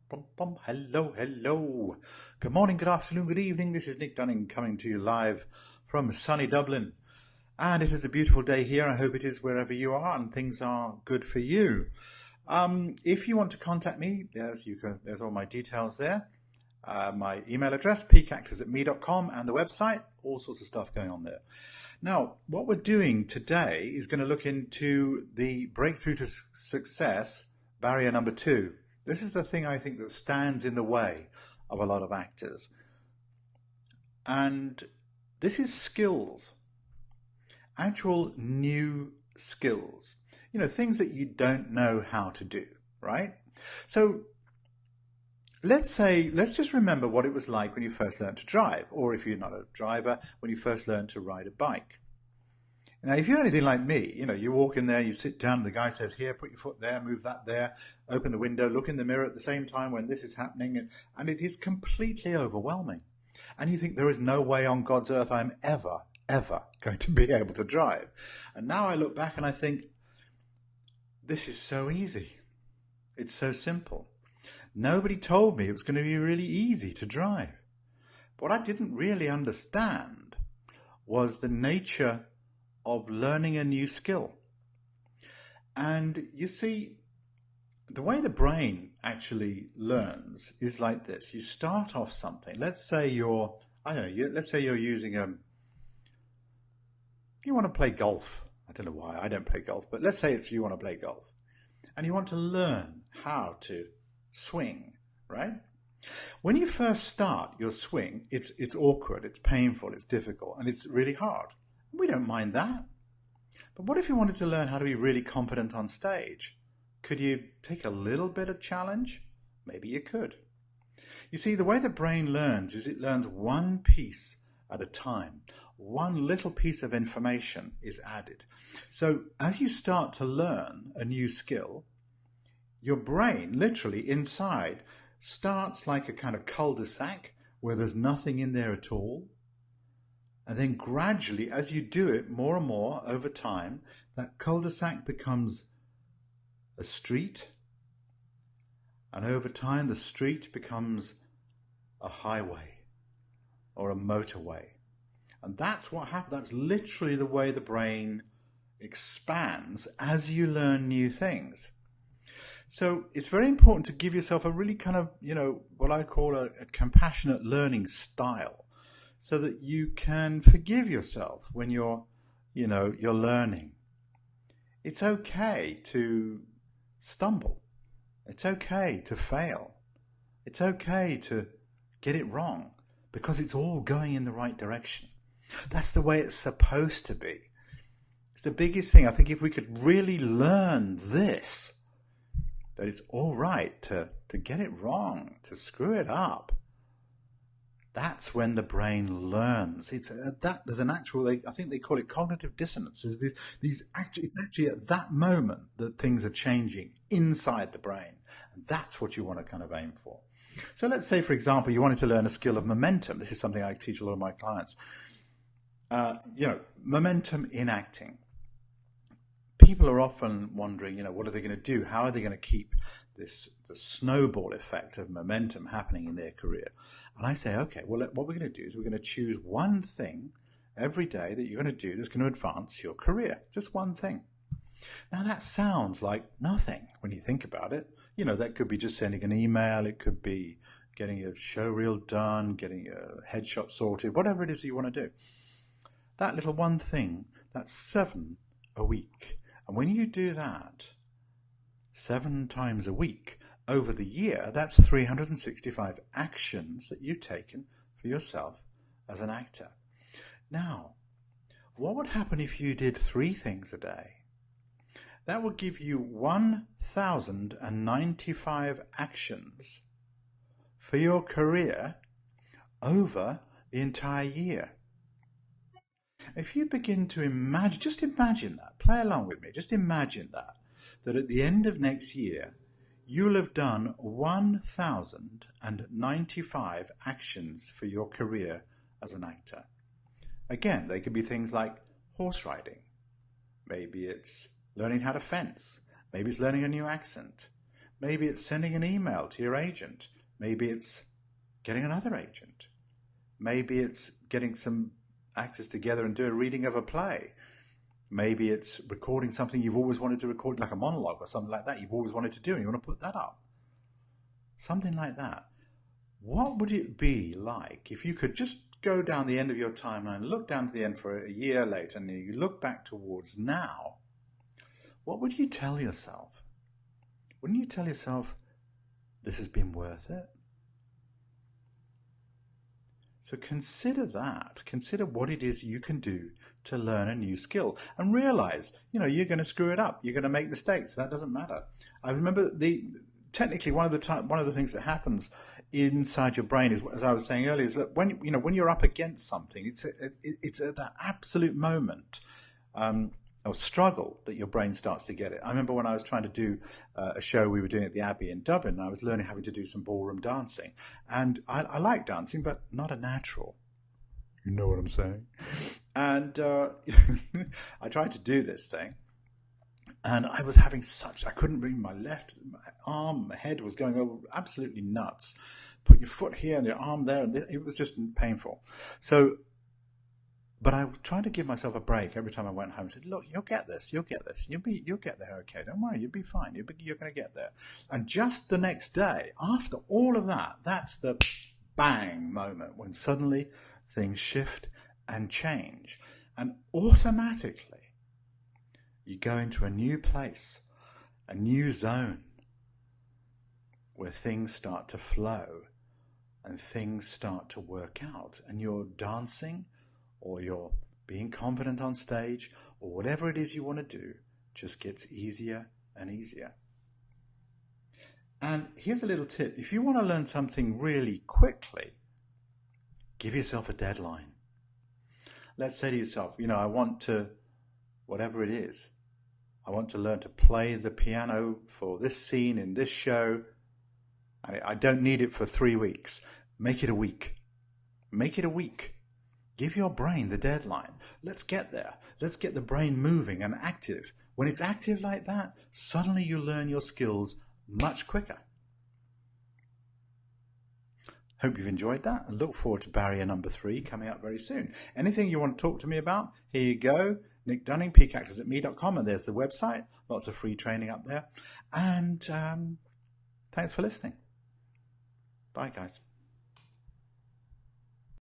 Bum, bum. Hello, hello. Good morning, good afternoon, good evening. This is Nick Dunning coming to you live from sunny Dublin. And it is a beautiful day here. I hope it is wherever you are and things are good for you. If you want to contact me, there's all my details there. My email address, peakactors@me.com, and the website, all sorts of stuff going on there. Now, what we're doing today is going to look into the breakthrough to success barrier number 2. This is the thing I think that stands in the way of a lot of actors. And this is skills, actual new skills, things that you don't know how to do, right? So let's just remember what it was like when you first learned to drive, or if you're not a driver, when you first learned to ride a bike. Now, if you're anything like me, you walk in there, you sit down, the guy says, here, put your foot there, move that there, open the window, look in the mirror at the same time when this is happening, and it is completely overwhelming. And you think there is no way on God's earth I'm ever going to be able to drive. And now I look back and I think, this is so easy. It's so simple. Nobody told me it was going to be really easy to drive. What I didn't really understand was the nature of learning a new skill. And you see, the way the brain actually learns is like this. You start off something. Let's say you're using you want to play golf. I don't know why I don't play golf, but let's say you want to play golf. And you want to learn how to swing, right? When you first start your swing, it's awkward, it's painful, it's difficult, and it's really hard. We don't mind that. But what if you wanted to learn how to be really confident on stage? Could you take a little bit of challenge? Maybe you could. You see, the way the brain learns is it learns one piece at a time. One little piece of information is added. So as you start to learn a new skill, your brain, literally inside, starts like a kind of cul-de-sac where there's nothing in there at all. And then gradually, as you do it more and more over time, that cul-de-sac becomes a street. And over time, the street becomes a highway or a motorway. And that's what happens. That's literally the way the brain expands as you learn new things. So it's very important to give yourself a really kind of, what I call a compassionate learning style, so that you can forgive yourself when you're learning. It's okay to stumble. It's okay to fail. It's okay to get it wrong, because it's all going in the right direction. That's the way it's supposed to be. It's the biggest thing. I think if we could really learn this, that it's all right to get it wrong, to screw it up, that's when the brain learns. There's an actual, I think they call it cognitive dissonance. It's actually at that moment that things are changing inside the brain. And that's what you want to kind of aim for. So let's say, for example, you wanted to learn a skill of momentum. This is something I teach a lot of my clients. Momentum in acting. People are often wondering, what are they going to do? How are they going to keep the snowball effect of momentum happening in their career? And I say, okay, well, what we're going to do is we're going to choose one thing every day that you're going to do that's going to advance your career. Just one thing. Now, that sounds like nothing when you think about it. That could be just sending an email. It could be getting a show reel done, getting a headshot sorted, whatever it is you want to do. That little one thing, that's 7 a week. And when you do that 7 times a week over the year, that's 365 actions that you've taken for yourself as an actor. Now, what would happen if you did 3 things a day? That would give you 1,095 actions for your career over the entire year. If you begin to imagine, just imagine that, play along with me, just imagine that at the end of next year, you'll have done 1,095 actions for your career as an actor. Again, they could be things like horse riding. Maybe it's learning how to fence. Maybe it's learning a new accent. Maybe it's sending an email to your agent. Maybe it's getting another agent. Maybe it's getting some actors together and do a reading of a play. Maybe it's recording something you've always wanted to record, like a monologue or something like that you've always wanted to do, and you want to put that up. Something like that. What would it be like if you could just go down the end of your timeline, look down to the end for a year later, and you look back towards now? What would you tell yourself? Wouldn't you tell yourself, this has been worth it? So consider that. Consider what it is you can do to learn a new skill, and realize, you're going to screw it up. You're going to make mistakes. That doesn't matter. I remember technically one of the things that happens inside your brain is, as I was saying earlier, is that when you're up against something, it's at that absolute moment of struggle that your brain starts to get it. I remember when I was trying to do a show we were doing at the Abbey in Dublin, and I was learning having to do some ballroom dancing, and I like dancing, but not a natural. You know what I'm saying? And I tried to do this thing, and I was having I couldn't bring my arm, my head was going over absolutely nuts. Put your foot here and your arm there, and it was just painful. But I tried to give myself a break every time I went home. I said, look, you'll get this, you'll get there okay. Don't worry, you'll be fine, you're going to get there. And just the next day, after all of that, that's the bang moment when suddenly things shift and change. And automatically, you go into a new place, a new zone, where things start to flow and things start to work out. And you're dancing, or you're being confident on stage, or whatever it is you want to do, just gets easier and easier. And here's a little tip. If you want to learn something really quickly, give yourself a deadline. Let's say to yourself, I want to, whatever it is, I want to learn to play the piano for this scene in this show. I don't need it for 3 weeks. Make it a week. Make it a week. Give your brain the deadline. Let's get there. Let's get the brain moving and active. When it's active like that, suddenly you learn your skills much quicker. Hope you've enjoyed that, and look forward to barrier number 3 coming up very soon. Anything you want to talk to me about, here you go. Nick Dunning, peakactorsatme.com, and there's the website. Lots of free training up there. And thanks for listening. Bye, guys.